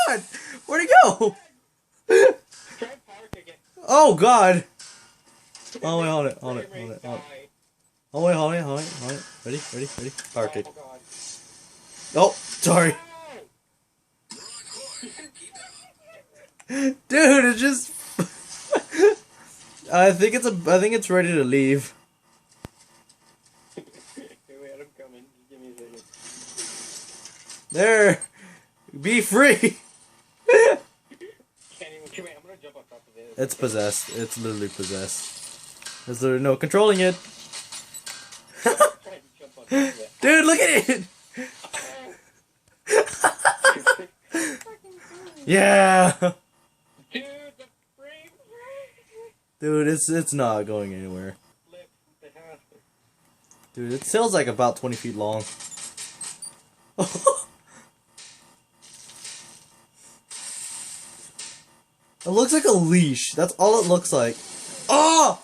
god! Where'd it go? Oh god! Oh wait, hold it. Oh wait, hold it. Ready? Power kick. Oh, sorry. Dude, it just I think it's ready to leave. Wait, I'm coming. Just give me a second. There. Be free. Can't even. Wait, I'm gonna jump on top of it. It's possessed. It's literally possessed. There's literally no controlling it. Trying to jump on top of it. Dude, look at it. Yeah. Dude, the frame. Dude, it's not going anywhere. Flip the house. Dude, it sails like about 20 feet long. It looks like a leash. That's all it looks like. Oh!